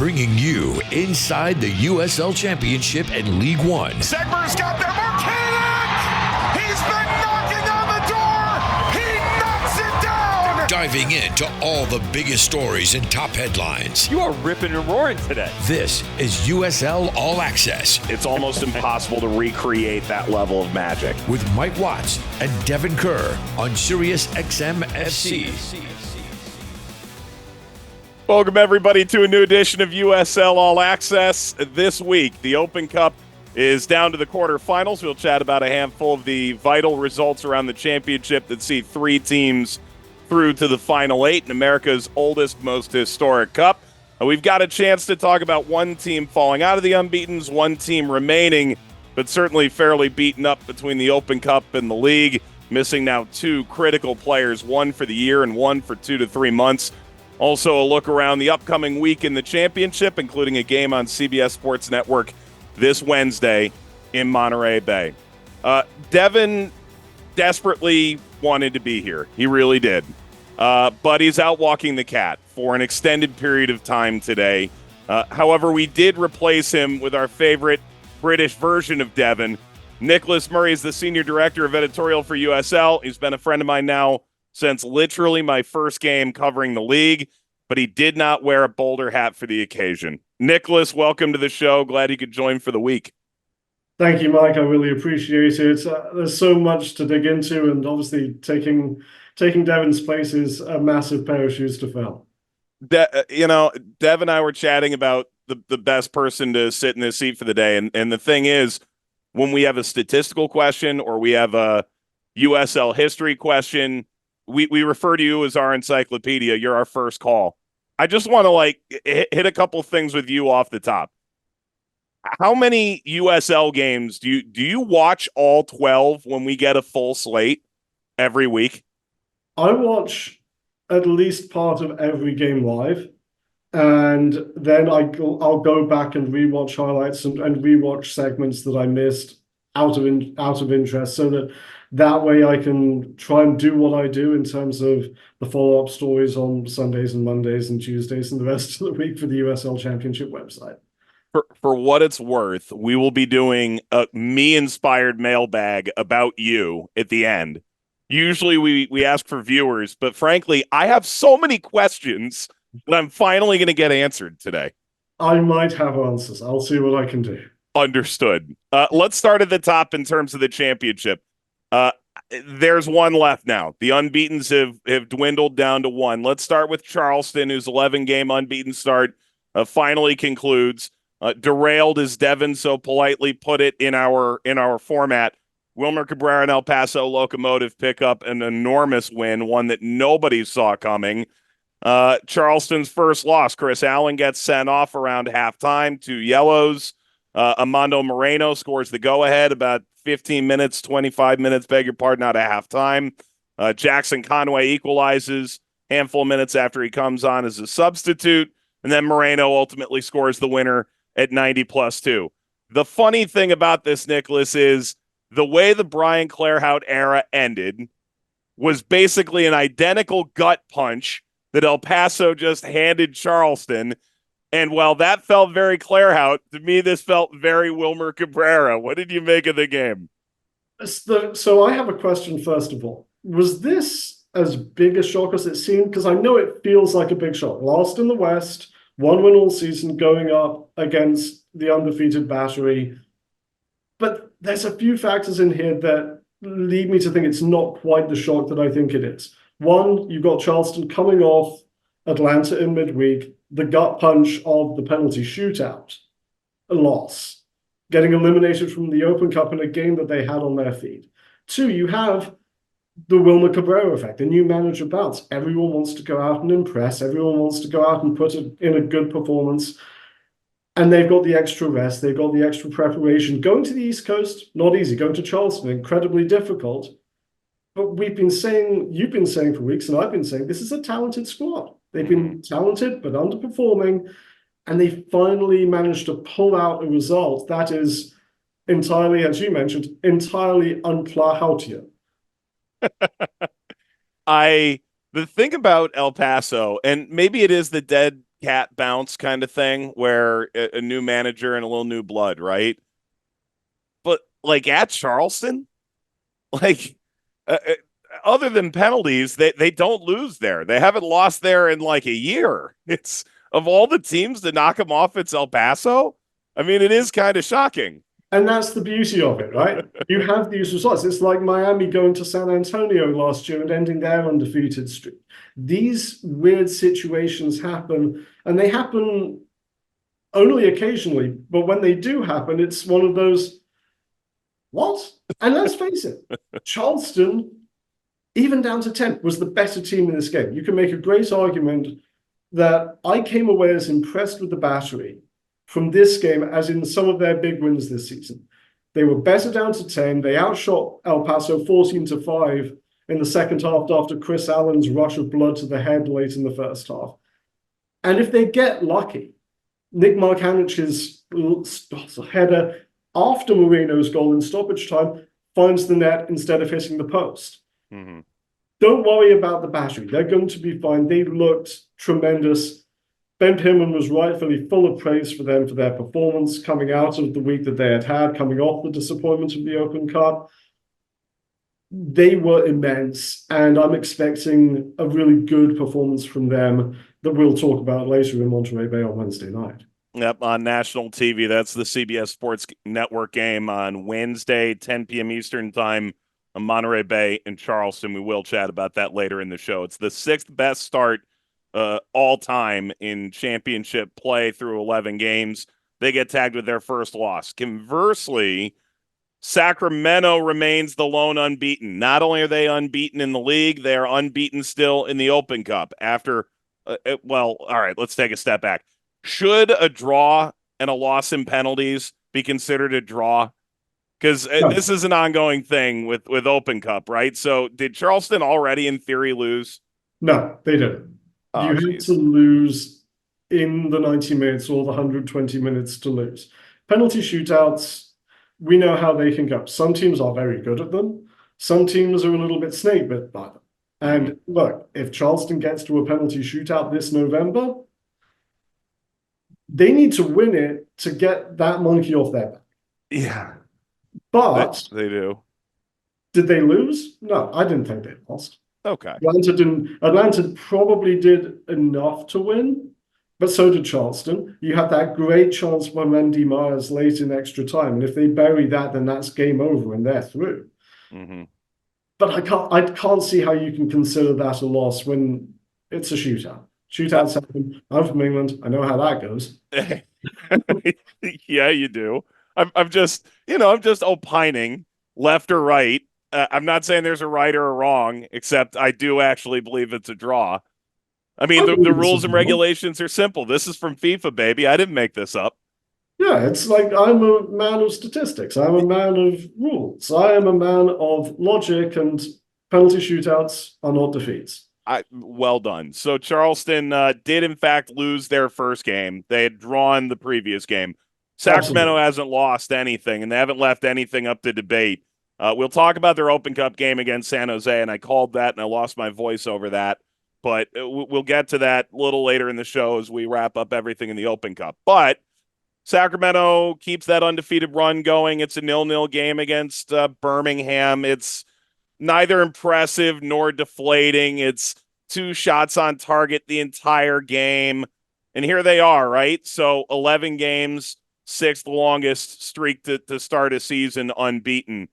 bringing you inside the USL Championship and League One. Segmer's got there, Marquinhos! He's been knocking on the door! He knocks it down! Diving into all the biggest stories and top headlines. You are ripping and roaring today. This is USL All Access. It's almost impossible to recreate that level of magic. With Mike Watts and Devin Kerr on SiriusXM FC. Welcome, everybody, to a new edition of USL All Access. This week, the Open Cup is down to the quarterfinals. We'll chat about a handful of the vital results around the championship that see three teams through to the final eight in America's oldest, most historic cup. We've got a chance to talk about one team falling out of the unbeatens, one team remaining, but certainly fairly beaten up between the Open Cup and the league, missing now two critical players, one for the year and one for 2 to 3 months. Also, a look around the upcoming week in the championship, including a game on CBS Sports Network this Wednesday in Monterey Bay. Devin desperately wanted to be here. He really did. But he's out walking the cat for an extended period of time today. However, we did replace him with our favorite British version of Devin. Nicholas Murray is the Senior Director of Editorial for USL. He's been a friend of mine now since literally my first game covering the league, but he did not wear a Boulder hat for the occasion. Nicholas, welcome to the show. Glad you could join for the week. Thank you, Mike. I really appreciate it. There's so much to dig into, and obviously taking Devin's place is a massive pair of shoes to fill. Dev and I were chatting about the best person to sit in this seat for the day, and the thing is, when we have a statistical question or we have a USL history question, we refer to you as our encyclopedia. You're our first call. I just want to hit a couple things with you off the top. How many USL games do you watch all 12 when we get a full slate every week? I watch at least part of every game live, and then I'll go back and rewatch highlights and rewatch segments that I missed out of interest, so that way I can try and do what I do in terms of the follow-up stories on Sundays and Mondays and Tuesdays and the rest of the week for the USL Championship website. For what it's worth, we will be doing a me-inspired mailbag about you at the end. Usually we ask for viewers, but frankly, I have so many questions that I'm finally going to get answered today. I might have answers. I'll see what I can do. Understood. Let's start at the top in terms of the championship. There's one left now. The unbeatens have dwindled down to one. Let's start with Charleston, whose 11-game unbeaten start finally concludes. Derailed, as Devin so politely put it in our format. Wilmer Cabrera and El Paso Locomotive pick up an enormous win, one that nobody saw coming. Charleston's first loss. Chris Allen gets sent off around halftime, 2 yellows. Amando Moreno scores the go-ahead about 25 minutes, beg your pardon, out of halftime. Jackson Conway equalizes handful of minutes after he comes on as a substitute. And then Moreno ultimately scores the winner at 90+2. The funny thing about this, Nicholas, is the way the Brian Clairhout era ended was basically an identical gut punch that El Paso just handed Charleston. And while that felt very Clairhout, to me, this felt very Wilmer Cabrera. What did you make of the game? So I have a question, first of all. Was this as big a shock as it seemed? Because I know it feels like a big shock. Lost in the West, one win all season, going up against the undefeated Battery. But there's a few factors in here that lead me to think it's not quite the shock that I think it is. One, you've got Charleston coming off Atlanta in midweek, the gut punch of the penalty shootout, a loss, getting eliminated from the Open Cup in a game that they had on their feet. Two, you have the Wilmer Cabrera effect, the new manager bounce. Everyone wants to go out and impress. Everyone wants to go out and put in a good performance. And they've got the extra rest. They've got the extra preparation. Going to the East Coast, not easy. Going to Charleston, incredibly difficult. But you've been saying for weeks, and I've been saying, this is a talented squad. They've been talented, but underperforming. And they finally managed to pull out a result that is entirely, as you mentioned, entirely unplahautian. The thing about El Paso, and maybe it is the dead cat bounce kind of thing where a new manager and a little new blood, right? But like at Charleston, like other than penalties, they don't lose there. They haven't lost there in like a year. It's of all the teams to knock them off, it's El Paso. I mean, it is kind of shocking. And that's the beauty of it, right? You have these results. It's like Miami going to San Antonio last year and ending their undefeated streak. These weird situations happen, and they happen only occasionally. But when they do happen, it's one of those, what? And let's face it, Charleston, even down to 10, was the better team in this game. You can make a great argument that I came away as impressed with the Battery from this game as in some of their big wins this season. They were better down to 10. They outshot El Paso 14-5 in the second half after Chris Allen's rush of blood to the head late in the first half. And if they get lucky, Nick Markanich's header after Moreno's goal in stoppage time finds the net instead of hitting the post. Mm-hmm. Don't worry about the Battery. They're going to be fine. They looked tremendous. Ben Pimman was rightfully full of praise for them for their performance coming out of the week that they had, coming off the disappointment of the Open Cup. They were immense, and I'm expecting a really good performance from them that we'll talk about later in Monterey Bay on Wednesday night. Yep, on national TV. That's the CBS Sports Network game on Wednesday, 10 p.m. Eastern time on Monterey Bay in Charleston. We will chat about that later in the show. It's the sixth best start all time in championship play through 11 games. They get tagged with their first loss. Conversely, Sacramento remains the lone unbeaten. Not only are they unbeaten in the league, they are unbeaten still in the Open Cup. After, all right, let's take a step back. Should a draw and a loss in penalties be considered a draw? Because this is an ongoing thing with Open Cup, right? So did Charleston already in theory lose? No, they didn't. You had to lose in the 90 minutes or the 120 minutes to lose. Penalty shootouts, we know how they can go. Some teams are very good at them. Some teams are a little bit snake bit by them. And look, if Charleston gets to a penalty shootout this November, they need to win it to get that monkey off their back. Yeah. But they do. Did they lose? No, I didn't think they lost. Okay. Atlanta probably did enough to win, but so did Charleston. You had that great chance by Randy Myers late in extra time, and if they bury that, then that's game over and they're through. Mm-hmm. But I can't see how you can consider that a loss when it's a shootout. Shootouts happen. I'm from England. I know how that goes. Yeah, you do. I'm just opining left or right. I'm not saying there's a right or a wrong, except I do actually believe it's a draw. I mean, the rules and regulations are simple. This is from FIFA, baby. I didn't make this up. Yeah, it's like I'm a man of statistics. I'm a man of rules. I am a man of logic, and penalty shootouts are not defeats. Well done. So Charleston did, in fact, lose their first game. They had drawn the previous game. Sacramento hasn't lost anything, and they haven't left anything up to debate. We'll talk about their Open Cup game against San Jose, and I called that, and I lost my voice over that. But we'll get to that a little later in the show as we wrap up everything in the Open Cup. But Sacramento keeps that undefeated run going. It's a 0-0 game against Birmingham. It's neither impressive nor deflating. It's 2 shots on target the entire game. And here they are, right? So 11 games, 6th longest streak to start a season unbeaten.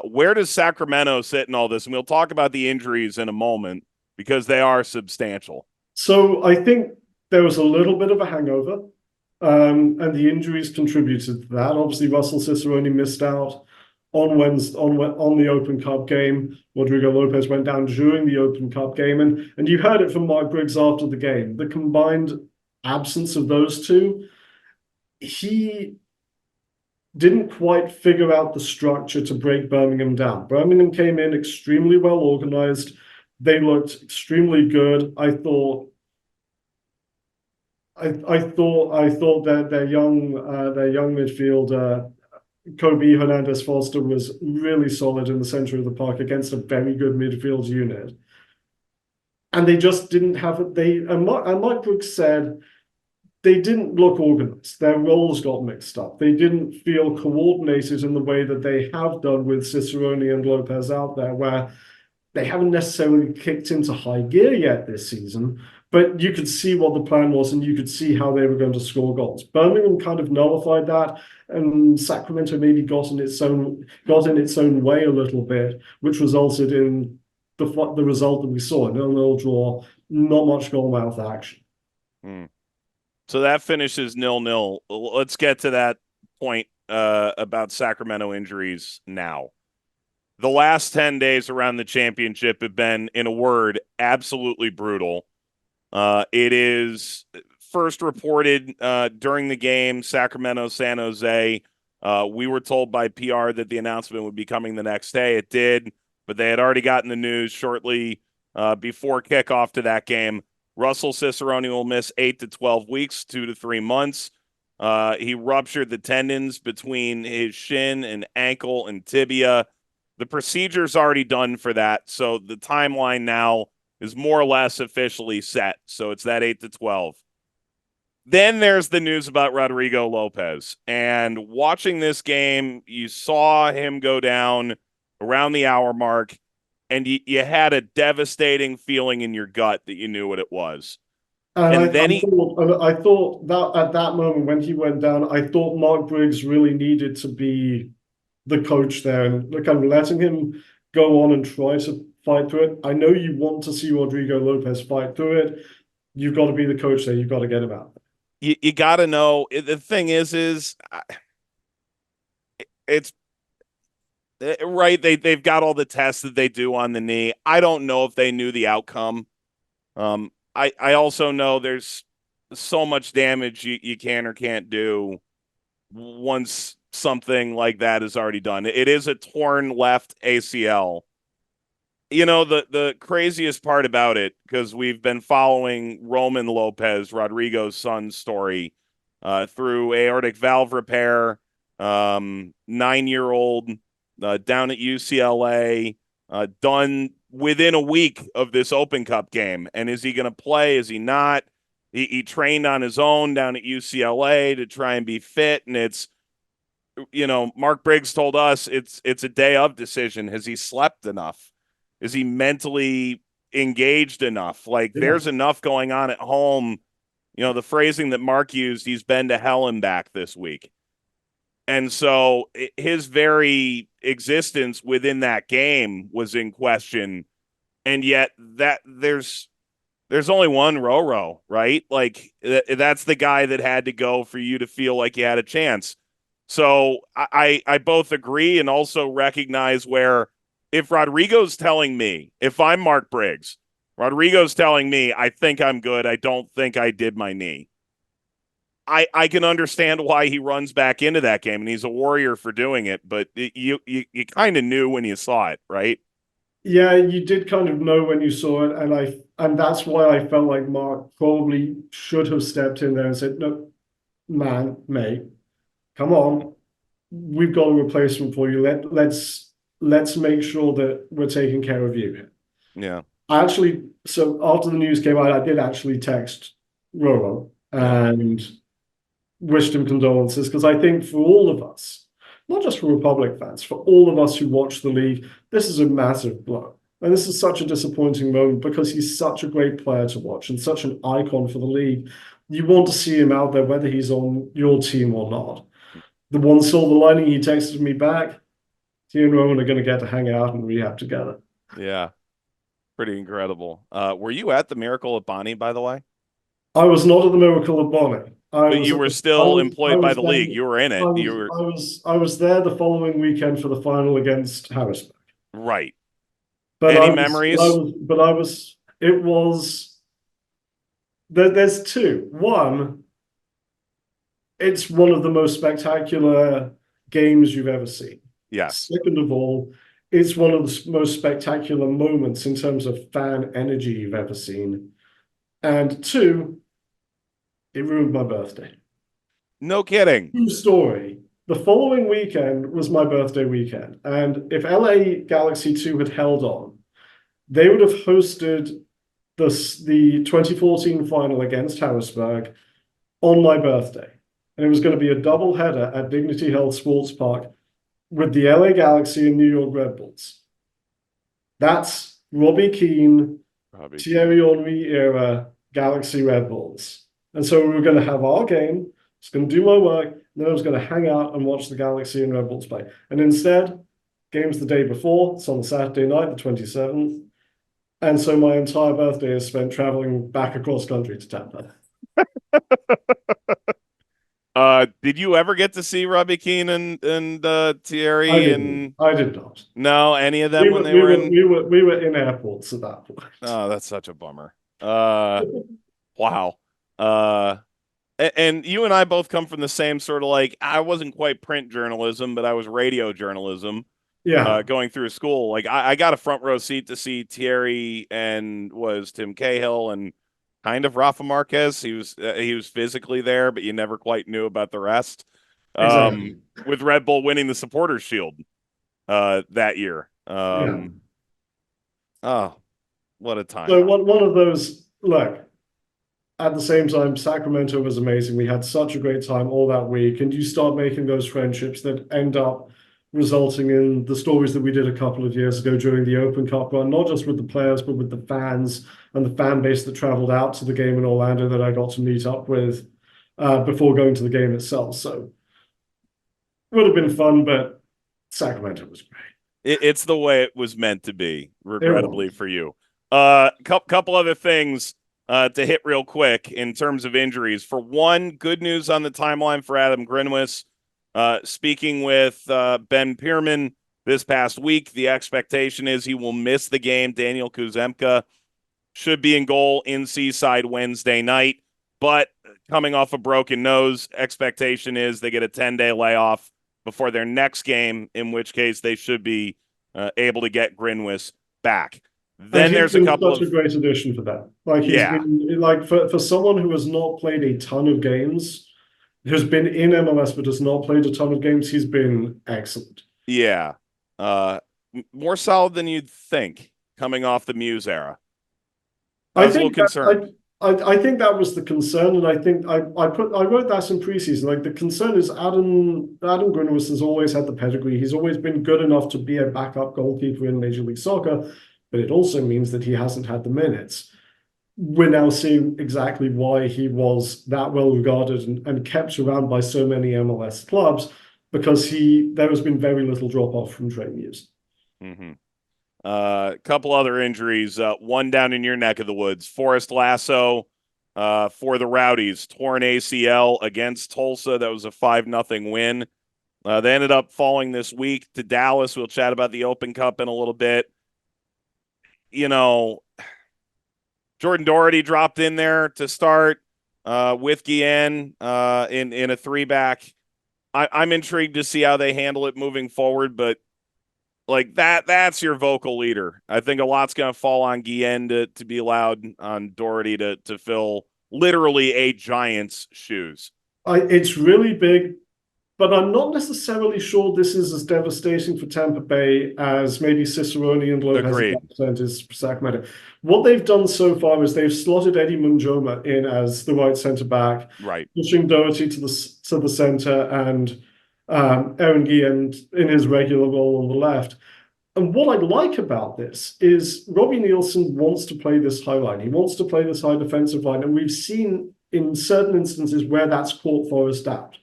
Where does Sacramento sit in all this? And we'll talk about the injuries in a moment because they are substantial. So I think there was a little bit of a hangover, and the injuries contributed to that. Obviously, Russell Cicerone missed out on Wednesday on the Open Cup game. Rodrigo Lopez went down during the Open Cup game, and you heard it from Mark Briggs after the game. The combined absence of those two, he didn't quite figure out the structure to break Birmingham down. Birmingham came in extremely well organized. They looked extremely good. I thought that their young midfielder Kobe Hernandez Foster was really solid in the center of the park against a very good midfield unit. And they just didn't have it. And Mike Brooks said they didn't look organized. Their roles got mixed up. They didn't feel coordinated in the way that they have done with Cicerone and Lopez out there, where they haven't necessarily kicked into high gear yet this season, but you could see what the plan was and you could see how they were going to score goals. Birmingham kind of nullified that, and Sacramento maybe got in its own way a little bit, which resulted in the result that we saw, a 0-0 draw, not much goal mouth action. So that finishes 0-0. Let's get to that point about Sacramento injuries now. The last 10 days around the championship have been, in a word, absolutely brutal. It is first reported during the game, Sacramento-San Jose. We were told by PR that the announcement would be coming the next day. It did, but they had already gotten the news shortly before kickoff to that game. Russell Cicerone will miss 8 to 12 weeks, 2 to 3 months. He ruptured the tendons between his shin and ankle and tibia. The procedure's already done for that, so the timeline now is more or less officially set. So it's that 8 to 12. Then there's the news about Rodrigo Lopez. And watching this game, you saw him go down around the hour mark, and you had a devastating feeling in your gut that you knew what it was. And I thought that at that moment when he went down, I thought Mark Briggs really needed to be the coach there and kind of letting him go on and try to fight through it. I know you want to see Rodrigo Lopez fight through it. You've got to be the coach there. You've got to get him out. You got to know. The thing is it's right. They've got all the tests that they do on the knee. I don't know if they knew the outcome. I also know there's so much damage you can or can't do once something like that is already done. It is a torn left ACL. You know, the craziest part about it, because we've been following Roman Lopez, Rodrigo's son's story, through aortic valve repair, 9-year-old, down at UCLA, done within a week of this Open Cup game. And is he going to play? Is he not? He trained on his own down at UCLA to try and be fit. And it's, you know, Mark Briggs told us it's a day of decision. Has he slept enough? Is he mentally engaged enough? Like, there's enough going on at home. You know, the phrasing that Mark used, he's been to hell and back this week. And so his very existence within that game was in question. And yet that there's only one Roro, right? Like, that's the guy that had to go for you to feel like you had a chance. So I both agree and also recognize where, if Rodrigo's telling me, if I'm Mark Briggs, Rodrigo's telling me, I think I'm good, I don't think I did my knee, I can understand why he runs back into that game, and he's a warrior for doing it, but you kind of knew when you saw it, right? Yeah, you did kind of know when you saw it, and that's why I felt like Mark probably should have stepped in there and said, "No, man, mate, come on, we've got a replacement for you. Let's make sure that we're taking care of you." Yeah. So after the news came out, I did actually text Roro and wished him condolences, because I think for all of us, not just for Republic fans, for all of us who watch the league, this is a massive blow. And this is such a disappointing moment, because he's such a great player to watch and such an icon for the league. You want to see him out there, whether he's on your team or not. The one silver lining, he texted me back, he and Rowan are going to get to hang out and rehab together. Yeah. Pretty incredible. Were you at the Miracle at Bonnie, by the way? I was not at the Miracle of Bonnie. But you were still employed by the league. You were in it. I was there the following weekend for the final against Harrisburg. Right. But Any memories? There's two. One, it's one of the most spectacular games you've ever seen. Yes. Second of all, it's one of the most spectacular moments in terms of fan energy you've ever seen. And two, it ruined my birthday. No kidding. True story. The following weekend was my birthday weekend. And if LA Galaxy 2 had held on, they would have hosted the 2014 final against Harrisburg on my birthday. And it was going to be a double header at Dignity Health Sports Park with the LA Galaxy and New York Red Bulls. That's Robbie Keane, Thierry Henry era Galaxy Red Bulls. And so we were going to have our game, I was going to do my work, and then I was going to hang out and watch the Galaxy and Red Bulls play. And instead, game's the day before, it's on the Saturday night, the 27th. And so my entire birthday is spent traveling back across country to Tampa. Did you ever get to see Robbie Keane and Thierry? I did not. No, any of them we were in airports at that point. Oh, that's such a bummer. Wow. And you and I both come from the same sort of like, I wasn't quite print journalism, but I was radio journalism. Yeah. Going through school. Like I got a front row seat to see Thierry and was Tim Cahill and kind of Rafa Marquez. He was physically there, but you never quite knew about the rest. Exactly. With Red Bull winning the Supporters Shield that year. Oh, what a time. So one of those, look, at the same time, Sacramento was amazing. We had such a great time all that week. And you start making those friendships that end up resulting in the stories that we did a couple of years ago during the Open Cup run, not just with the players, but with the fans and the fan base that traveled out to the game in Orlando that I got to meet up with before going to the game itself. So it would have been fun, but Sacramento was great. It's the way it was meant to be, regrettably for you. Couple other things to hit real quick in terms of injuries. For one, good news on the timeline for Adam Grinwis. Speaking with Ben Pierman this past week, the expectation is he will miss the game. Daniel Kuzemka should be in goal in Seaside Wednesday night, but coming off a broken nose, expectation is they get a 10-day layoff before their next game, in which case they should be able to get Grinwis back. Then there's a couple such a great addition for that. Like he's been, like for someone who has not played a ton of games, who's been in MLS but has not played a ton of games, he's been excellent. Yeah. More solid than you'd think coming off the Muse era. I was a little concerned. I think that was the concern, and I think I wrote that in preseason. Like the concern is Adam Grinwis has always had the pedigree. He's always been good enough to be a backup goalkeeper in Major League Soccer, but it also means that he hasn't had the minutes. We're now seeing exactly why he was that well regarded and kept around by so many MLS clubs, because there has been very little drop off from Trey Muse. Mm-hmm. A couple other injuries. One down in your neck of the woods. Forrest Lasso for the Rowdies, torn ACL against Tulsa. That was a 5-0 win. They ended up falling this week to Dallas. We'll chat about the Open Cup in a little bit. You know, Jordan Doherty dropped in there to start with Guillen in a 3-back. I'm intrigued to see how they handle it moving forward, but like that's your vocal leader. I think a lot's going to fall on Guillen to be allowed on Doherty to fill literally a Giant's shoes. It's really big, but I'm not necessarily sure this is as devastating for Tampa Bay as maybe Cicerone and Lopez is for Sacramento. What they've done so far is they've slotted Eddie Munjoma in as the right centre back, right, pushing Doherty to the centre and Aaron Guillen in his regular role on the left. And what I like about this is Robbie Nielsen wants to play this high line. He wants to play this high defensive line, and we've seen in certain instances where that's caught Forrest out.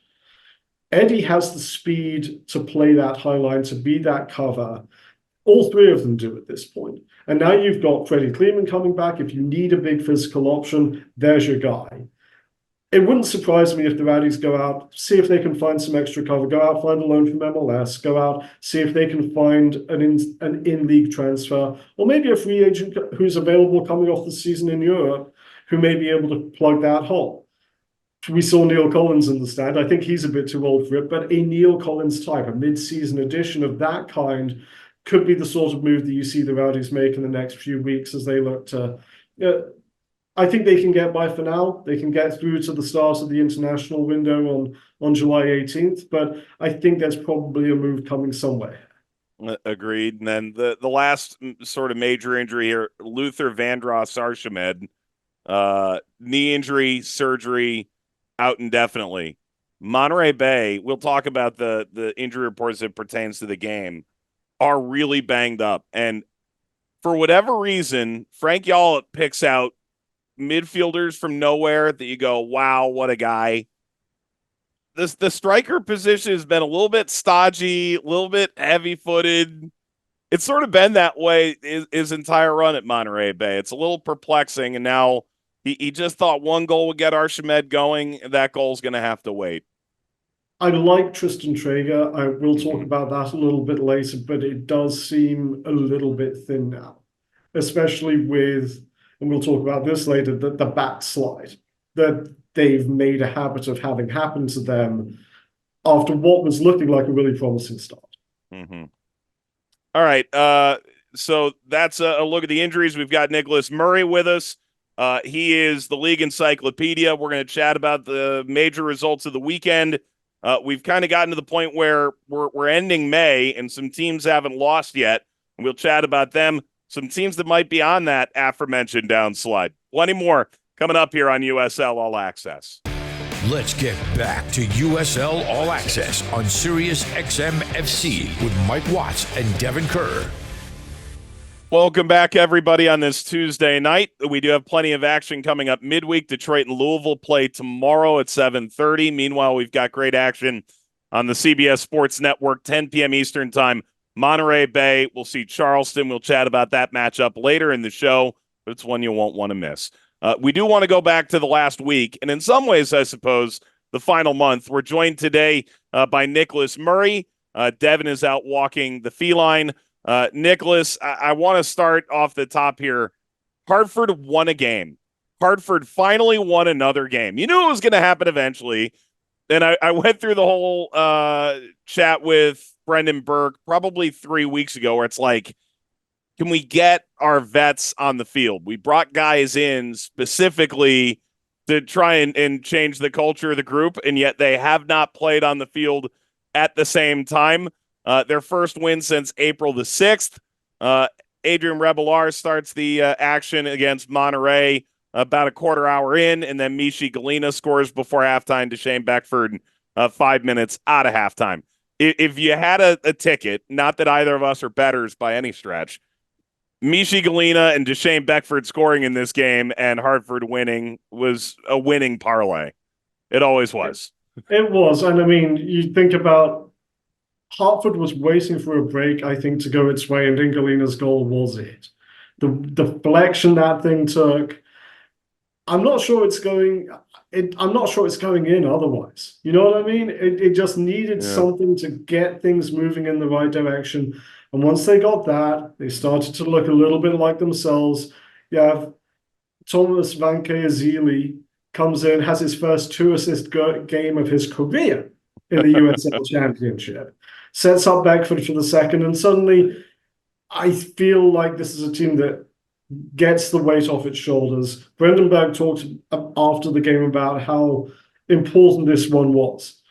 Eddie has the speed to play that high line, to be that cover. All three of them do at this point. And now you've got Freddie Kleeman coming back. If you need a big physical option, there's your guy. It wouldn't surprise me if the Rowdies go out, see if they can find some extra cover, go out, find a loan from MLS, go out, see if they can find an in-league transfer, or maybe a free agent who's available coming off the season in Europe who may be able to plug that hole. We saw Neil Collins in the stand. I think he's a bit too old for it, but a Neil Collins type, a mid-season addition of that kind, could be the sort of move that you see the Rowdies make in the next few weeks as they look to... I think they can get by for now. They can get through to the start of the international window on July 18th, but I think there's probably a move coming somewhere. Agreed. And then the last sort of major injury here, Luther Vandross Archimed, knee injury, surgery. out indefinitely. Monterey Bay, we'll talk about the injury reports that pertains to the game, are really banged up. And for whatever reason, Frank Yallop picks out midfielders from nowhere that you go, wow, what a guy. The striker position has been a little bit stodgy, a little bit heavy-footed. It's sort of been that way his entire run at Monterey Bay. It's a little perplexing, and now he just thought one goal would get Archimed going, and that goal's going to have to wait. I like Tristan Traeger. I will talk about that a little bit later, but it does seem a little bit thin now, especially with, and we'll talk about this later, the backslide that they've made a habit of having happen to them after what was looking like a really promising start. Mm-hmm. All right. So that's a look at the injuries. We've got Nicholas Murray with us. He is the league encyclopedia. We're going to chat about the major results of the weekend. We've kind of gotten to the point where we're ending May and some teams haven't lost yet. And we'll chat about them. Some teams that might be on that aforementioned downslide. Plenty more coming up here on USL All Access. Let's get back to USL All Access on SiriusXM FC with Mike Watts and Devin Kerr. Welcome back, everybody, on this Tuesday night. We do have plenty of action coming up midweek. Detroit and Louisville play tomorrow at 7:30. Meanwhile, we've got great action on the CBS Sports Network, 10 p.m. Eastern Time. Monterey Bay, we'll see Charleston. We'll chat about that matchup later in the show, but it's one you won't want to miss. We do want to go back to the last week, and in some ways, I suppose, the final month. We're joined today by Nicholas Murray. Devin is out walking the feline. Nicholas, I want to start off the top here. Hartford won a game. Hartford finally won another game. You knew it was going to happen eventually. And I went through the whole chat with Brendan Burke probably 3 weeks ago where it's like, can we get our vets on the field? We brought guys in specifically to try and change the culture of the group, and yet they have not played on the field at the same time. Their first win since April the 6th. Adrian Rebelar starts the action against Monterey about a quarter hour in, and then Mishi Galina scores before halftime to Shane Beckford 5 minutes out of halftime. If you had a ticket, not that either of us are bettors by any stretch, Mishi Galina and Deshane Beckford scoring in this game and Hartford winning was a winning parlay. It always was. It was. And I mean, you think about Hartford was waiting for a break, I think, to go its way, and Galina's goal was it. The deflection that thing took, I'm not sure it's going in otherwise. You know what I mean? It just needed something to get things moving in the right direction. And once they got that, they started to look a little bit like themselves. You have Thomas Van Azili comes in, has his first 2-assist game of his career in the USL Championship, sets up Beckford for the second, and suddenly I feel like this is a team that gets the weight off its shoulders. Brendan Berg talked after the game about how important this one was.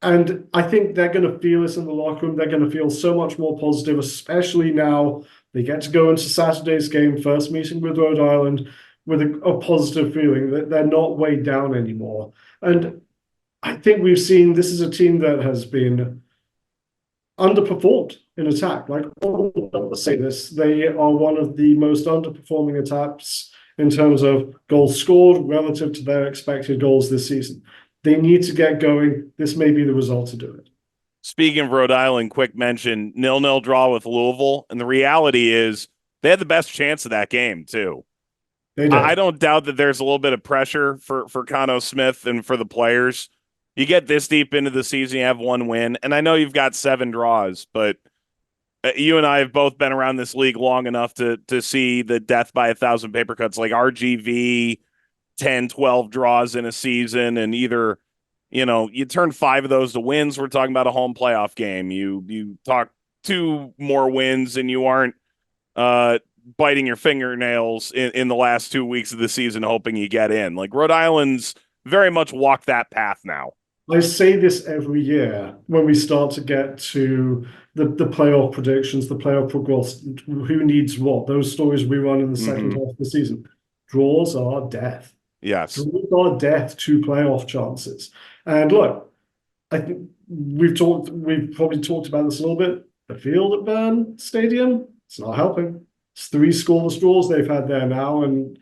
And I think they're going to feel this in the locker room. They're going to feel so much more positive, especially now they get to go into Saturday's game, first meeting with Rhode Island, with a positive feeling that they're not weighed down anymore. And I think we've seen this is a team that has been underperformed in attack. Like, I'll say this, they are one of the most underperforming attacks in terms of goals scored relative to their expected goals this season. They need to get going. This may be the result to do it. Speaking of Rhode Island, quick mention, 0-0 draw with Louisville. And the reality is they had the best chance of that game, too. They did. I don't doubt that there's a little bit of pressure for Cano Smith and for the players. You get this deep into the season, you have one win. And I know you've got 7 draws, but you and I have both been around this league long enough to see the death by 1,000 paper cuts like RGV, 10, 12 draws in a season, and either, you turn 5 of those to wins. We're talking about a home playoff game. You talk 2 more wins and you aren't biting your fingernails in the last 2 weeks of the season hoping you get in. Like, Rhode Island's very much walked that path now. I say this every year when we start to get to the playoff predictions, the playoff progress, who needs what, those stories we run in the second half of the season. Draws are death. Yes. Draws are death to playoff chances. And look, I think we've probably talked about this a little bit. The field at Bern Stadium, it's not helping. It's 3 scoreless draws they've had there now, and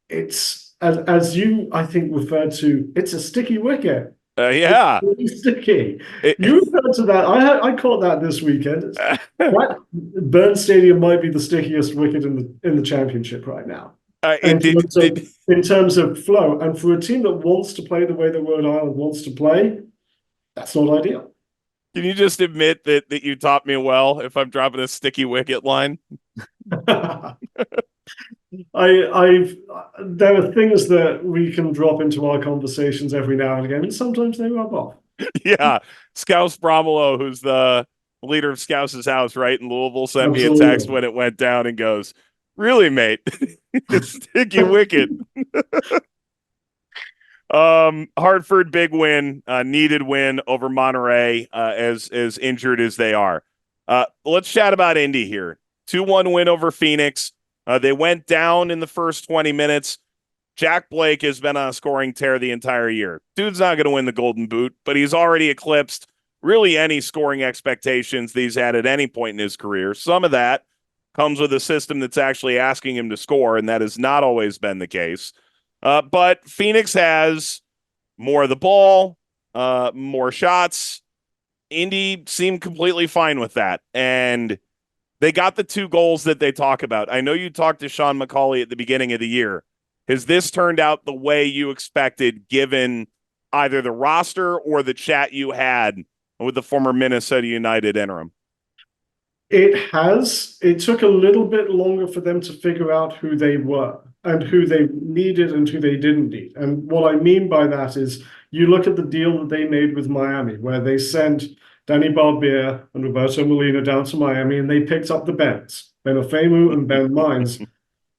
it's as you I think referred to. It's a sticky wicket. Yeah. It's really sticky. It- You referred to that. I caught that this weekend. That Bern Stadium might be the stickiest wicket in the championship right now. In terms of flow, and for a team that wants to play the way that Rhode Island wants to play, that's not ideal. Can you just admit that you taught me well if I'm dropping a sticky wicket line? There are things that we can drop into our conversations every now and again, and sometimes they rub off. Yeah. Scouse Bromolo, who's the leader of Scouse's house, right, in Louisville, sent me a Absolutely. text when it went down and goes, "Really, mate? Sticky wicket." Hartford, big win, needed win over Monterey, as injured as they are. Let's chat about Indy here. 2-1 win over Phoenix. They went down in the first 20 minutes. Jack Blake has been on a scoring tear the entire year. Dude's not going to win the Golden Boot, but he's already eclipsed really any scoring expectations that he's had at any point in his career. Some of that comes with a system that's actually asking him to score, and that has not always been the case. But Phoenix has more of the ball, more shots. Indy seemed completely fine with that. And they got the 2 goals that they talk about. I know you talked to Sean McCauley at the beginning of the year. Has this turned out the way you expected, given either the roster or the chat you had with the former Minnesota United interim? It has. It took a little bit longer for them to figure out who they were and who they needed and who they didn't need. And what I mean by that is you look at the deal that they made with Miami, where they sent Danny Barbier and Roberto Molina down to Miami, and they picked up the Bens, Ben Afemu and Ben Mines.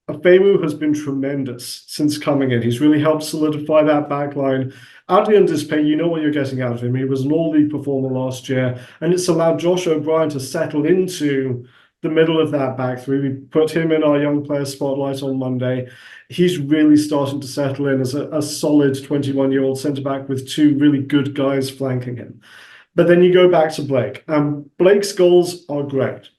Afemu has been tremendous since coming in. He's really helped solidify that back line. Adrian Dispay, you know what you're getting out of him. He was an all-league performer last year, and it's allowed Josh O'Brien to settle into the middle of that back three. We put him in our young player spotlight on Monday. He's really starting to settle in as a solid 21-year-old centre-back with 2 really good guys flanking him. But then you go back to Blake. Blake's goals are great.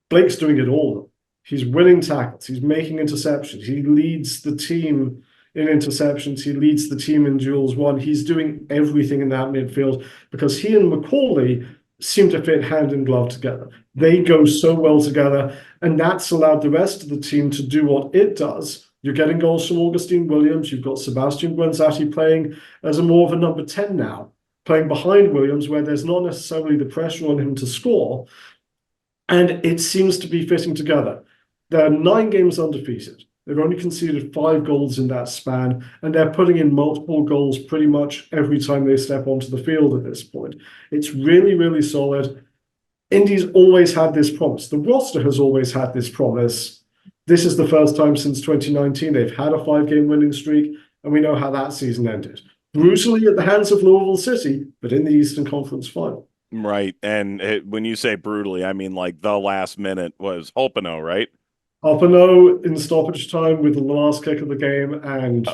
Blake's doing it all. He's winning tackles. He's making interceptions. He leads the team in interceptions. He leads the team in duels won. He's doing everything in that midfield because he and McCauley seem to fit hand in glove together. They go so well together, and that's allowed the rest of the team to do what it does. You're getting goals from Augustine Williams. You've got Sebastian Guenzatti playing as a more of a number 10 now, playing behind Williams, where there's not necessarily the pressure on him to score. And it seems to be fitting together. They're 9 games undefeated. They've only conceded 5 goals in that span, and they're putting in multiple goals pretty much every time they step onto the field at this point. It's really, really solid. Indy's always had this promise. The roster has always had this promise. This is the first time since 2019 they've had a 5-game winning streak, and we know how that season ended. Brutally at the hands of Louisville City, but in the Eastern Conference Final. Right. And when you say brutally, I mean like the last minute was Hopino, right? Hopino in stoppage time with the last kick of the game and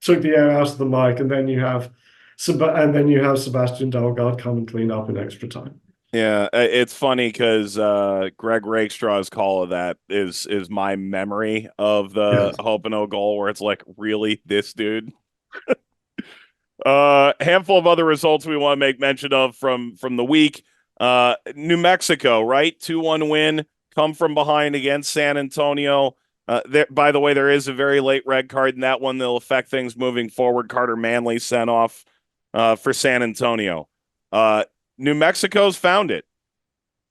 took the air out of the mic, and then you have Sebastian Dalgard come and clean up in extra time. Yeah, it's funny because Greg Rakestraw's call of that is my memory of the Hopino goal, where it's like, really, this dude? Handful of other results we want to make mention of from the week. New Mexico, right? 2-1 win, come from behind against San Antonio. By the way, there is a very late red card in that one that'll affect things moving forward. Carter Manley sent off for San Antonio. New Mexico's found it.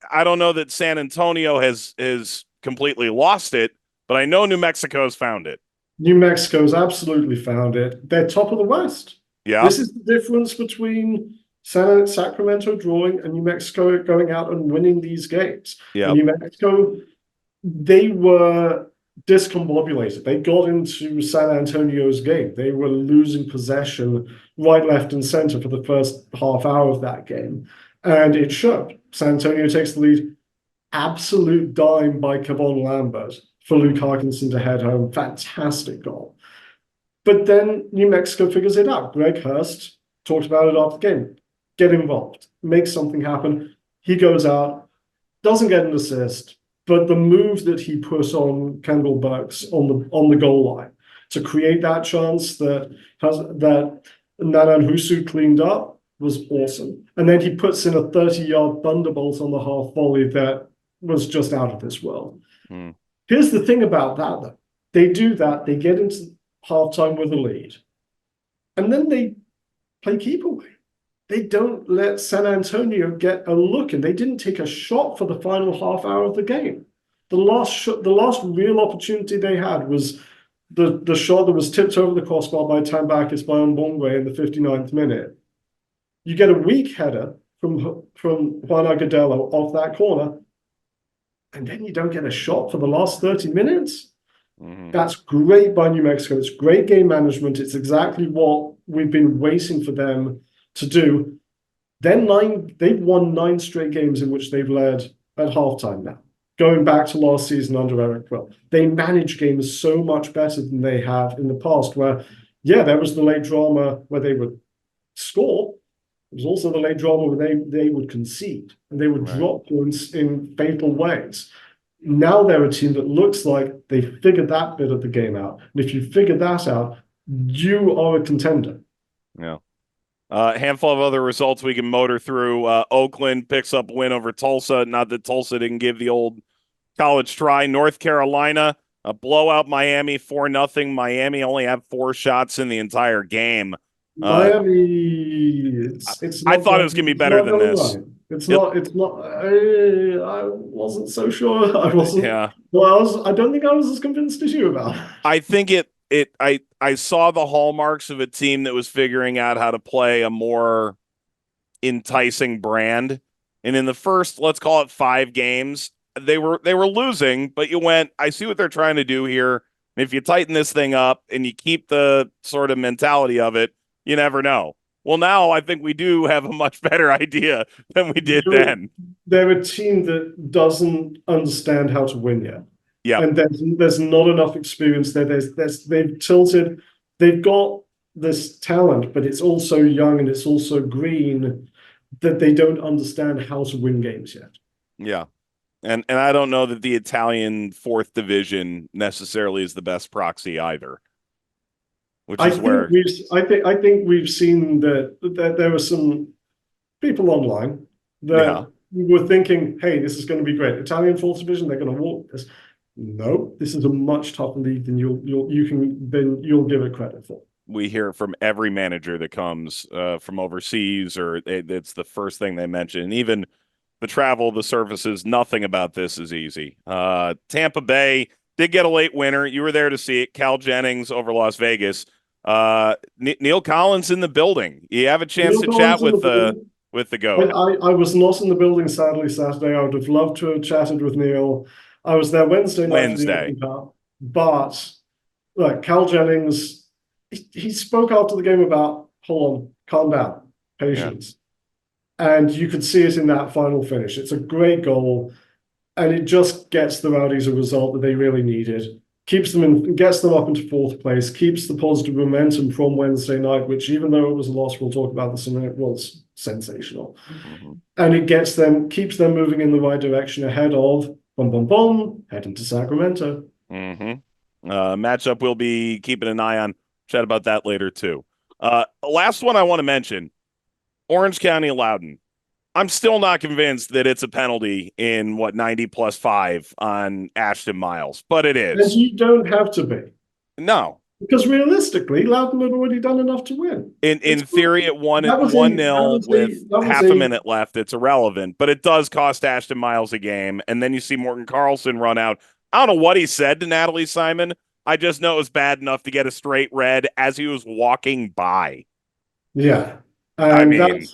I don't know that San Antonio has completely lost it, but I know New Mexico's found it. New Mexico's absolutely found it. They're top of the West. Yeah. This is the difference between Sacramento drawing and New Mexico going out and winning these games. Yeah. New Mexico, they were discombobulated. They got into San Antonio's game. They were losing possession right, left, and center for the first half hour of that game. And it showed. San Antonio takes the lead. Absolute dime by Kevon Lambert for Luke Harkinson to head home. Fantastic goal. But then New Mexico figures it out. Greg Hurst talked about it after the game. Get involved, make something happen. He goes out, doesn't get an assist, but the move that he put on Kendall Burks on the goal line to create that chance that Nanan Husu cleaned up was awesome. And then he puts in a 30-yard thunderbolt on the half volley that was just out of this world. Here's the thing about that, though. They do that, they get into halftime with a lead, and then they play keep away. They don't let San Antonio get a look, and they didn't take a shot for the final half hour of the game. The last real opportunity they had was the shot that was tipped over the crossbar by Tambakis by Mbongwe in the 59th minute. You get a weak header from Juan Agudelo off that corner, and then you don't get a shot for the last 30 minutes. That's great by New Mexico. It's great game management. It's exactly what we've been waiting for them to do. Then they've won 9 straight games in which they've led at halftime now, going back to last season under Eric Quill. They manage games so much better than they have in the past, where, yeah, there was the late drama where they would score. There was also the late drama where they would concede, and they would drop points in fatal ways. Now they're a team that looks like they figured that bit of the game out. And if you figure that out, you are a contender. Yeah. A handful of other results we can motor through. Oakland picks up a win over Tulsa. Not that Tulsa didn't give the old college try. North Carolina, a blowout Miami 4-0. Miami only had 4 shots in the entire game. Miami, I thought it was going to be better than this. It's not. I wasn't so sure. I wasn't. Yeah. Well, I don't think I was as convinced as you about it. I think I saw the hallmarks of a team that was figuring out how to play a more enticing brand. And in the first, let's call it 5 games, they were losing, but you went, I see what they're trying to do here. And if you tighten this thing up and you keep the sort of mentality of it, you never know. Well, now I think we do have a much better idea than we did then. They're a team that doesn't understand how to win yet. Yeah. And there's not enough experience there. They've tilted. They've got this talent, but it's also young and it's also green that they don't understand how to win games yet. Yeah. And I don't know that the Italian 4th division necessarily is the best proxy either. I think we've seen that there were some people online that were thinking, hey, this is going to be great. Italian 4th division, they're going to walk this. No, this is a much tougher league than you'll give it credit for. We hear it from every manager that comes from overseas, or it's the first thing they mention. And even the travel, the services, nothing about this is easy. Tampa Bay did get a late winner. You were there to see it. Cal Jennings over Las Vegas. Neil Collins in the building. You have a chance to chat with the GOAT. I was not in the building, sadly, Saturday. I would have loved to have chatted with Neil. I was there Wednesday night. But look, Cal Jennings, he spoke after the game about, hold on, calm down, patience. Yeah. And you could see it in that final finish. It's a great goal, and it just gets the Rowdies a result that they really needed. Keeps them in, gets them up into 4th place, keeps the positive momentum from Wednesday night, which, even though it was a loss, we'll talk about this in a minute, was sensational. And it keeps them moving in the right direction ahead of heading to Sacramento. Matchup we'll be keeping an eye on. Chat about that later too. Last one I want to mention, Orange County Loudoun. I'm still not convinced that it's a penalty in 90 plus 5 on Ashton Miles, but it is. And you don't have to be. No. Because realistically, Loudoun had already done enough to win. In theory, it won at 1-0 with half a minute left. It's irrelevant, but it does cost Ashton Miles a game. And then you see Morgan Carlson run out. I don't know what he said to Natalie Simon. I just know it was bad enough to get a straight red as he was walking by. Yeah. I mean,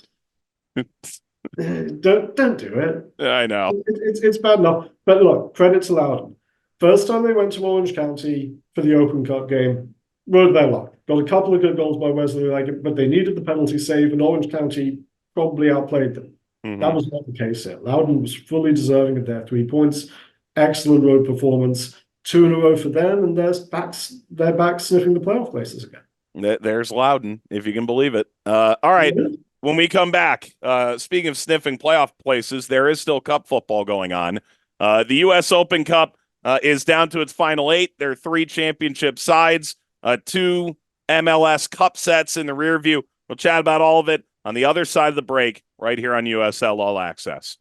don't do it. I know. It's bad enough. But look, credit to Loudoun. First time they went to Orange County for the Open Cup game, rode their luck. Got a couple of good goals by Wesley, but they needed the penalty save, and Orange County probably outplayed them. That was not the case here. Loudoun was fully deserving of their 3 points. Excellent road performance. 2 in a row for them, and they're back sniffing the playoff places again. There's Loudon, if you can believe it. All right. Yeah. When we come back, speaking of sniffing playoff places, there is still Cup football going on. The U.S. Open Cup is down to its final 8. There are 3 championship sides, 2 MLS Cup sets in the rear view. We'll chat about all of it on the other side of the break right here on USL All Access.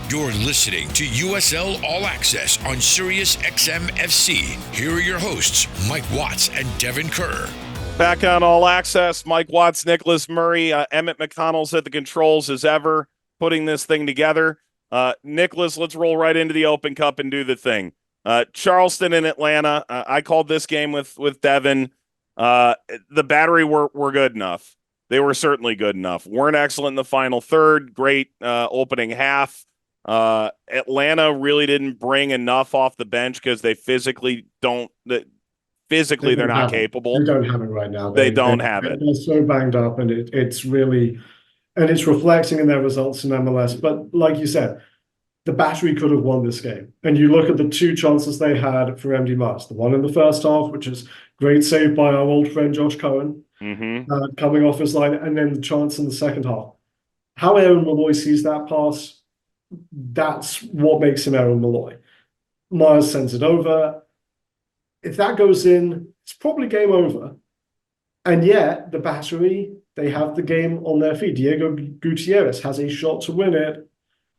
You're listening to USL All Access on SiriusXM FC. Here are your hosts, Mike Watts and Devin Kerr. Back on All Access, Mike Watts, Nicholas Murray, Emmett McConnell's at the controls as ever, putting this thing together. Nicholas, let's roll right into the Open Cup and do the thing. Charleston and Atlanta. I called this game with Devin. The Battery were good enough. They were certainly good enough. Weren't excellent in the final third. Great opening half. Atlanta really didn't bring enough off the bench because they physically don't. Physically, they're not capable. They don't have it right now. They don't have it. They're so banged up, and it's really, and it's reflecting in their results in MLS. But like you said, the Battery could have won this game. And you look at the 2 chances they had for MD Mars. The one in the first half, which is great save by our old friend Josh Cohen, coming off his line, and then the chance in the second half. How Aaron Malloy sees that pass, that's what makes him Aaron Malloy. Mars sends it over. If that goes in, it's probably game over. And yet, the Battery, they have the game on their feet. Diego Gutierrez has a shot to win it.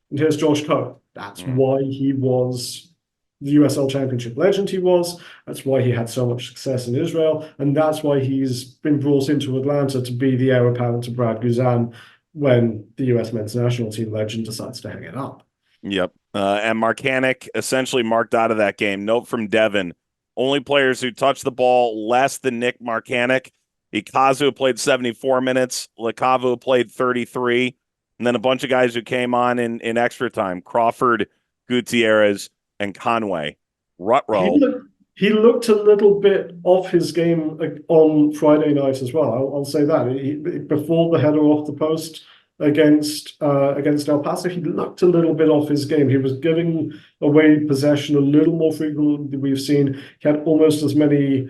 And here's Josh Cohen. That's why he was the USL Championship legend he was. That's why he had so much success in Israel. And that's why he's been brought into Atlanta to be the heir apparent to Brad Guzan when the US men's national team legend decides to hang it up. Yep. And Marcanic essentially marked out of that game. Note from Devin. Only players who touched the ball less than Nick Marcanic. Ikazu played 74 minutes. Lakavu played 33. And then a bunch of guys who came on in extra time. Crawford, Gutierrez, and Conway. Rutrow. He looked a little bit off his game on Friday night as well. I'll say that. Before the header off the post against El Paso, he looked a little bit off his game. He was giving away possession a little more frequently than we've seen. He had almost as many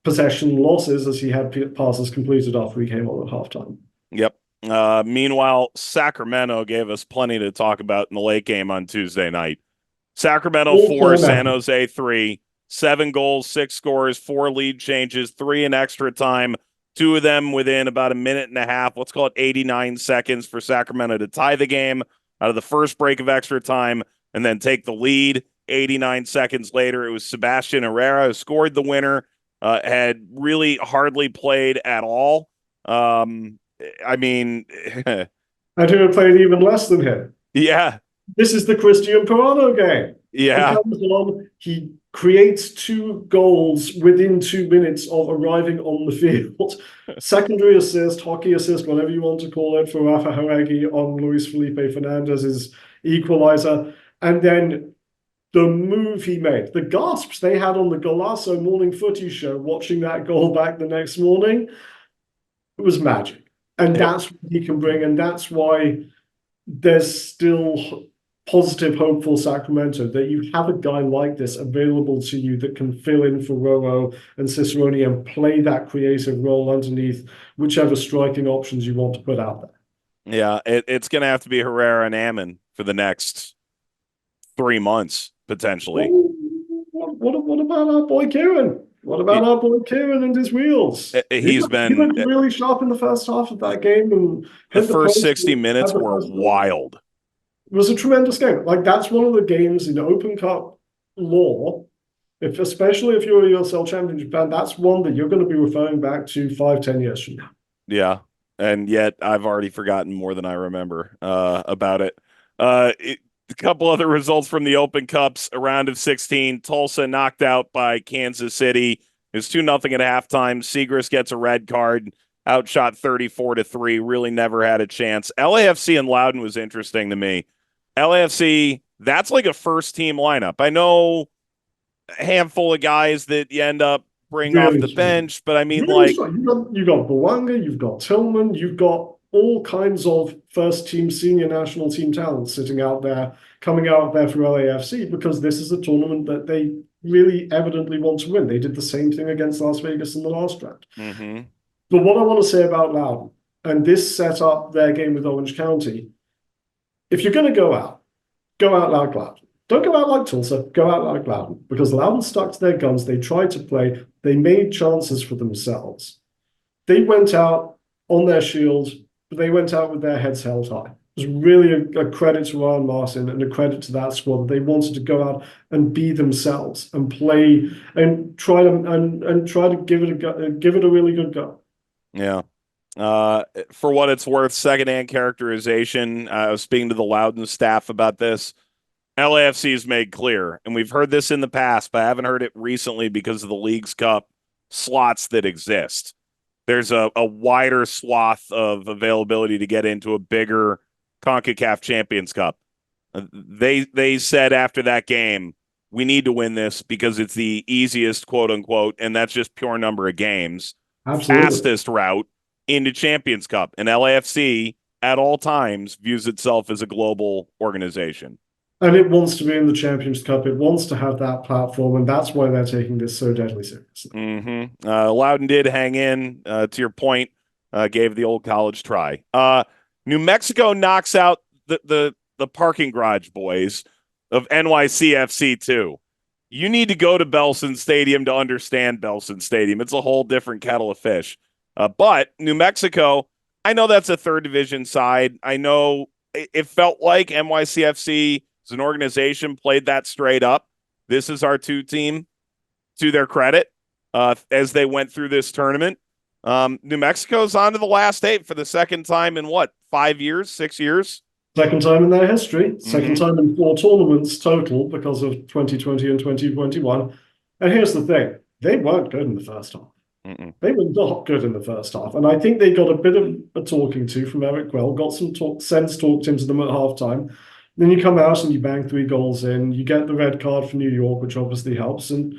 possession losses as he had passes completed after he came on at halftime. Yep. Meanwhile, Sacramento gave us plenty to talk about in the late game on Tuesday night. Sacramento 4, San Jose 3, 7 goals, 6 scores, 4 lead changes, 3 in extra time. 2 of them within about a minute and a half. Let's call it 89 seconds for Sacramento to tie the game out of the first break of extra time and then take the lead. 89 seconds later, it was Sebastian Herrera who scored the winner, had really hardly played at all. I mean... and who had played even less than him. Yeah. This is the Cristian Parano game. Yeah. He comes on, he creates 2 goals within 2 minutes of arriving on the field. Secondary assist, hockey assist, whatever you want to call it, for Rafa Haregi on Luis Felipe Fernandez's equalizer. And then the move he made, the gasps they had on the Golasso Morning Footy show watching that goal back the next morning, it was magic. And that's what he can bring, and that's why there's still positive hope for Sacramento, that you have a guy like this available to you that can fill in for Roro and Cicerone and play that creative role underneath whichever striking options you want to put out there. Yeah, it's going to have to be Herrera and Ammon for the next 3 months, potentially. What about our boy Kieran? What about our boy Kieran and his wheels? He looked really sharp in the first half of that game. And the first 60 minutes were wild. It was a tremendous game. Like, that's one of the games in Open Cup lore, especially if you're a USL Championship fan, that's one that you're going to be referring back to 5-10 years from now. Yeah, and yet I've already forgotten more than I remember about it. A couple other results from the Open Cups, a round of 16. Tulsa knocked out by Kansas City. It was 2-0 at halftime. Segras gets a red card, outshot 34-3, really never had a chance. LAFC and Loudoun was interesting to me. LAFC, that's like a first-team lineup. I know a handful of guys that you end up bringing off the bench, but I mean, like... You've got Bouanga, you've got Tillman, you've got all kinds of first-team, senior national team talent sitting out there, coming out there for LAFC, because this is a tournament that really evidently want to win. They did the same thing against Las Vegas in the last round. Mm-hmm. But what I want to say about Loudon, and this set up their game with Orange County, if you're going to go out like Loudon. Don't go out like Tulsa, go out like Loudon. Because Loudon stuck to their guns, they tried to play, they made chances for themselves. They went out on their shield, but they went out with their heads held high. It was really a credit to Ryan Martin and a credit to that squad. They wanted to go out and be themselves and play and try to give it a really good go. Yeah. For what it's worth, secondhand characterization. I was speaking to the Loudon staff about this. LAFC has made clear, and we've heard this in the past, but I haven't heard it recently because of the League's Cup slots that exist. There's a wider swath of availability to get into a bigger CONCACAF Champions Cup. They said after that game, we need to win this because it's the easiest, quote unquote, and that's just pure number of games, Absolutely. fastest route into Champions Cup. And LAFC at all times views itself as a global organization. And it wants to be in the Champions Cup. It wants to have that platform, and that's why they're taking this so deadly seriously. Mm-hmm. Loudon did hang in, to your point, gave the old college try. New Mexico knocks out the parking garage boys of NYCFC 2. You need to go to Belson Stadium to understand Belson Stadium. It's a whole different kettle of fish. But New Mexico, I know that's a third division side. I know it felt like NYCFC as an organization played that straight up. This is our two team, to their credit, as they went through this tournament. New Mexico's on to the last 8 for the second time in 5 years, 6 years? Second time in their history, second time in 4 tournaments total because of 2020 and 2021. And here's the thing, they weren't good in the first half. They were not good in the first half. And I think they got a bit of a talking to from Eric Well, got some sense talked into them at halftime. Then you come out and you bang 3 goals in, you get the red card for New York, which obviously helps. And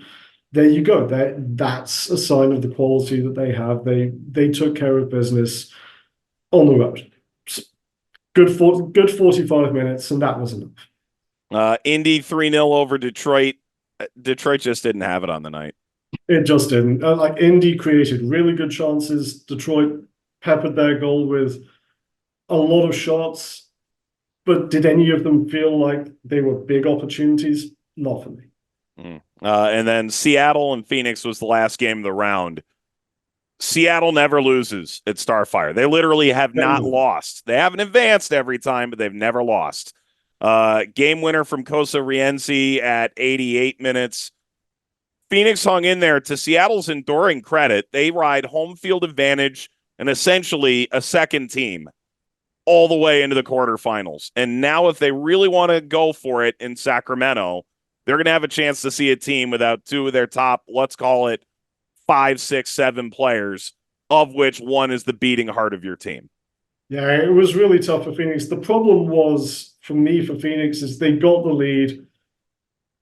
there you go. That's a sign of the quality that they have. They took care of business on the road. Good 45 minutes, and that was enough. Indy 3-0 over Detroit. Detroit just didn't have it on the night. It just didn't. Indy created really good chances. Detroit peppered their goal with a lot of shots. But did any of them feel like they were big opportunities? Not for me. And then Seattle and Phoenix was the last game of the round. Seattle never loses at Starfire. They literally have not lost. They haven't advanced every time, but they've never lost. Game winner from Cosa Rienzi at 88 minutes. Phoenix hung in there. To Seattle's enduring credit, they ride home field advantage and essentially a second team all the way into the quarterfinals. And now if they really want to go for it in Sacramento, they're going to have a chance to see a team without 2 of their top, let's call it 5, 6, 7 players, of which one is the beating heart of your team. Yeah, it was really tough for Phoenix. The problem was, for Phoenix, is they got the lead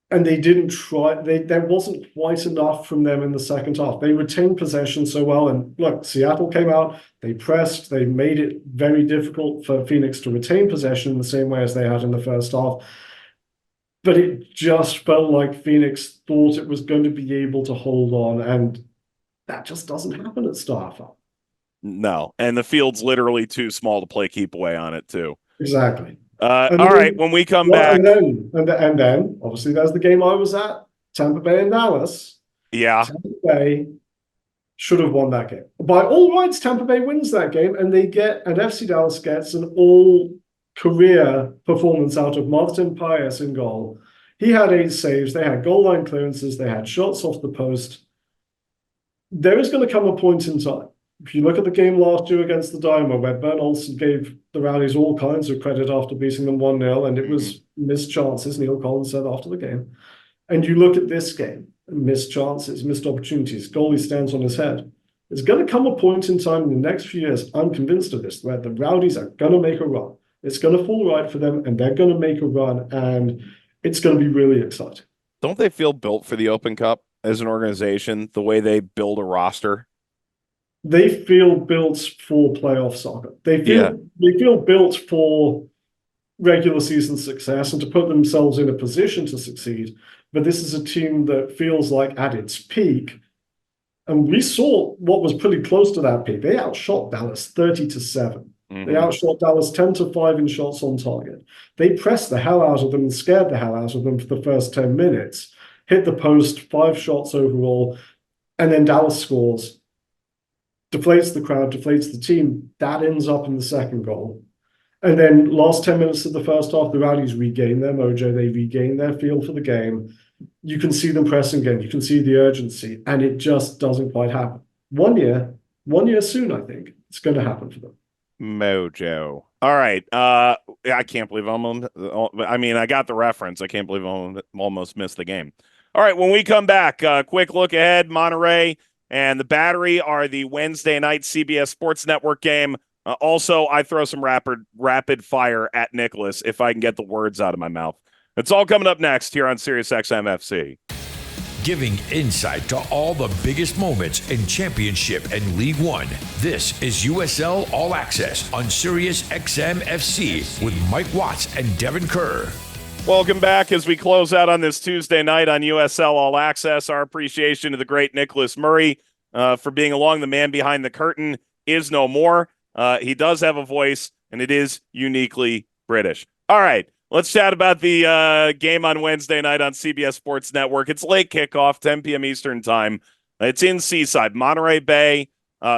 and they didn't try. There wasn't quite enough from them in the second half. They retained possession so well. And look, Seattle came out, they pressed, they made it very difficult for Phoenix to retain possession in the same way as they had in the first half. But it just felt like Phoenix thought it was going to be able to hold on. And that just doesn't happen at Starfire. No. And the field's literally too small to play keep away on it, too. Exactly. All right, when we come back. And then, obviously, there's the game I was at, Tampa Bay and Dallas. Yeah. Tampa Bay should have won that game. By all rights, Tampa Bay wins that game, and FC Dallas gets an all-career performance out of Martin Paes in goal. He had 8 saves. They had goal line clearances. They had shots off the post. There is going to come a point in time. If you look at the game last year against the Dynamo, where Bern Olsen gave the Rowdies all kinds of credit after beating them 1-0, and it was missed chances, Neil Collins said after the game. And you look at this game, missed chances, missed opportunities, goalie stands on his head. There's going to come a point in time in the next few years, I'm convinced of this, where the Rowdies are going to make a run. It's going to fall right for them, and they're going to make a run, and it's going to be really exciting. Don't they feel built for the Open Cup as an organization, the way they build a roster? They feel built for playoff soccer. They feel built for regular season success and to put themselves in a position to succeed. But this is a team that feels like at its peak. And we saw what was pretty close to that peak. They outshot Dallas 30-7. They outshot Dallas 10-5 in shots on target. They pressed the hell out of them and scared the hell out of them for the first 10 minutes. Hit the post, 5 shots overall, and then Dallas scores. Deflates the crowd, deflates the team. That ends up in the second goal. And then last 10 minutes of the first half, the Rowdies regain their mojo. They regain their feel for the game. You can see them pressing again. You can see the urgency, and it just doesn't quite happen. 1 year soon, I think, it's going to happen for them. Mojo. All right. I can't believe I got the reference. I can't believe I almost missed the game. All right. When we come back, quick look ahead. Monterey and the Battery are the Wednesday night CBS Sports Network game. Also, I throw some rapid fire at Nicholas if I can get the words out of my mouth. It's all coming up next here on SiriusXM FC. Giving insight to all the biggest moments in Championship and League One. This is USL All Access on SiriusXM FC with Mike Watts and Devin Kerr. Welcome back as we close out on this Tuesday night on USL All Access. Our appreciation to the great Nicholas Murray for being along. The man behind the curtain is no more. He does have a voice, and it is uniquely British. All right. Let's chat about the game on Wednesday night on CBS Sports Network. It's late kickoff, 10 p.m. Eastern time. It's in Seaside. Monterey Bay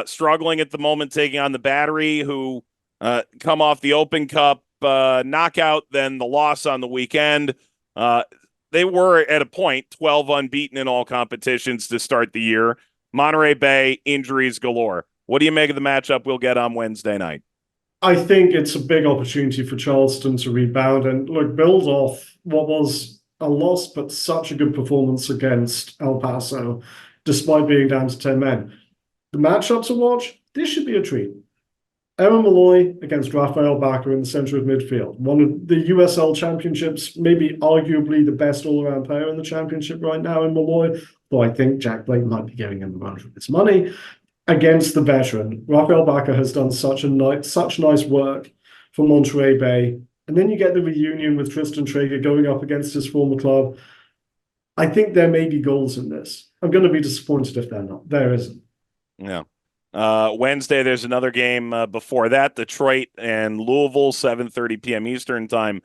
struggling at the moment, taking on the Battery, who come off the Open Cup knockout, then the loss on the weekend. They were, at a point, 12 unbeaten in all competitions to start the year. Monterey Bay, injuries galore. What do you make of the matchup we'll get on Wednesday night? I think it's a big opportunity for Charleston to rebound and build off what was a loss, but such a good performance against El Paso, despite being down to 10 men. The matchup to watch, this should be a treat. Aaron Malloy against Rafael Baca in the center of midfield. One of the USL Championships, maybe arguably the best all-around player in the championship right now in Malloy, though I think Jack Blake might be giving him the run for his money. Against the veteran, Rafael Baca has done such nice work for Monterey Bay. And then you get the reunion with Tristan Traeger going up against his former club. I think there may be goals in this. I'm going to be disappointed if they're not. There isn't. Yeah. Wednesday, there's another game before that, Detroit and Louisville, 7:30 p.m. Eastern time.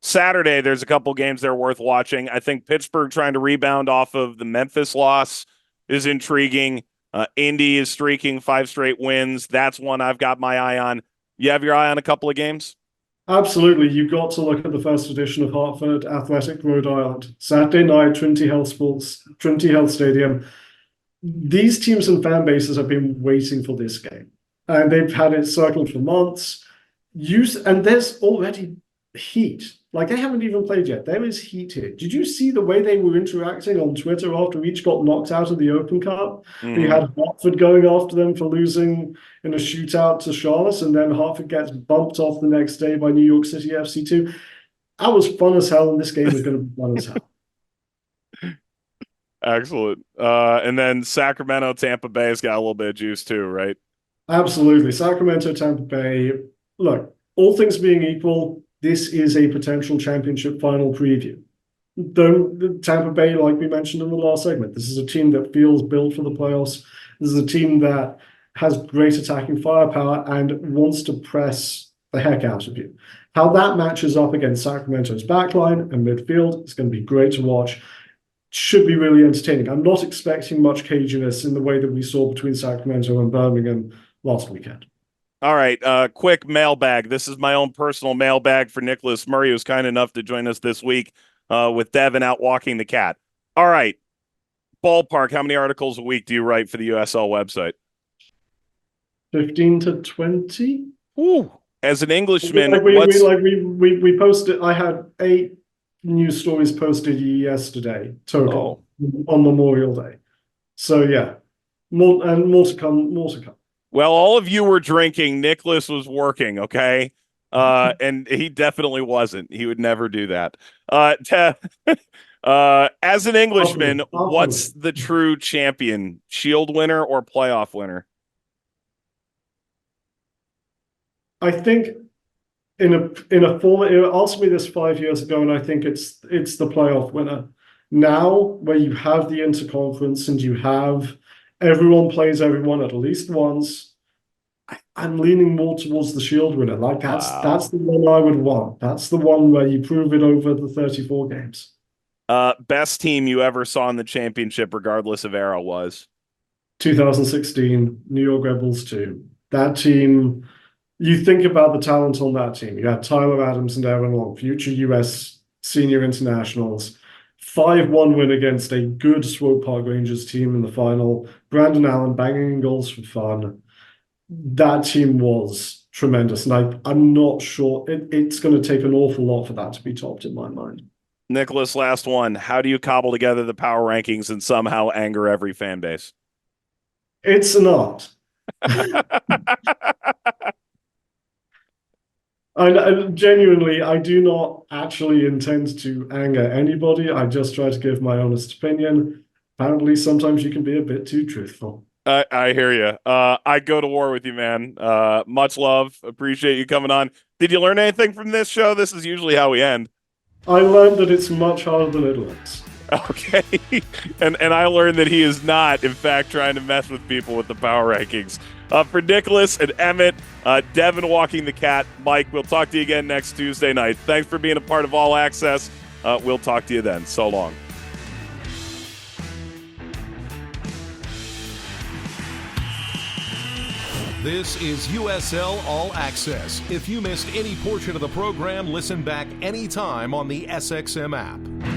Saturday, there's a couple games that are worth watching. I think Pittsburgh trying to rebound off of the Memphis loss is intriguing. Indy is streaking 5 straight wins. That's one I've got my eye on. You have your eye on a couple of games? Absolutely. You've got to look at the first edition of Hartford Athletic Rhode Island. Saturday night, Trinity Health Stadium. These teams and fan bases have been waiting for this game. And they've had it circled for months. And there's already heat. They haven't even played yet. There is heat here. Did you see the way they were interacting on Twitter after each got knocked out of the Open Cup? Mm-hmm. You had Hartford going after them for losing in a shootout to Charlotte, and then Hartford gets bumped off the next day by New York City FC 2. That was fun as hell, and this game is going to be fun as hell. Excellent. And then Sacramento, Tampa Bay has got a little bit of juice too, right? Absolutely. Sacramento, Tampa Bay. Look, all things being equal, this is a potential championship final preview. Though Tampa Bay, like we mentioned in the last segment, this is a team that feels built for the playoffs. This is a team that has great attacking firepower and wants to press the heck out of you. How that matches up against Sacramento's backline and midfield is going to be great to watch. Should be really entertaining. I'm not expecting much caginess in the way that we saw between Sacramento and Birmingham last weekend. All right, quick mailbag. This is my own personal mailbag for Nicholas Murray, who's kind enough to join us this week with Devin out walking the cat. All right, ballpark, how many articles a week do you write for the USL website? 15 to 20. Ooh, as an Englishman, we posted. I had 8 news stories posted yesterday total on Memorial Day. So yeah, more to come. More to come. Well, all of you were drinking. Nicholas was working, okay? And he definitely wasn't. He would never do that. As an Englishman, what's the true champion? Shield winner or playoff winner? I think in a full. It asked me this 5 years ago, and I think it's the playoff winner. Now, where you have the interconference and you have everyone plays everyone at least once, I'm leaning more towards the Shield winner. Like that's the one I would want. That's the one where you prove it over the 34 games. Best team you ever saw in the championship, regardless of era, was 2016 New York Red Bulls 2. That team, you think about the talent on that team. You had Tyler Adams and Aaron Long, future US senior internationals. 5-1 win against a good Swope Park Rangers team in the final. Brandon Allen banging in goals for fun. That team was tremendous. And I'm not sure it's going to take an awful lot for that to be topped in my mind. Nicholas, last one. How do you cobble together the power rankings and somehow anger every fan base? It's an art. And genuinely, I do not actually intend to anger anybody. I just try to give my honest opinion. Apparently, sometimes you can be a bit too truthful. I hear you. I go to war with you, man. Much love. Appreciate you coming on. Did you learn anything from this show? This is usually how we end. I learned that it's much harder than it looks. Okay. and I learned that he is not, in fact, trying to mess with people with the power rankings. For Nicholas and Emmett, Devin walking the cat, Mike, we'll talk to you again next Tuesday night. Thanks for being a part of All Access. We'll talk to you then. So long. This is USL All Access. If you missed any portion of the program, listen back anytime on the SXM app.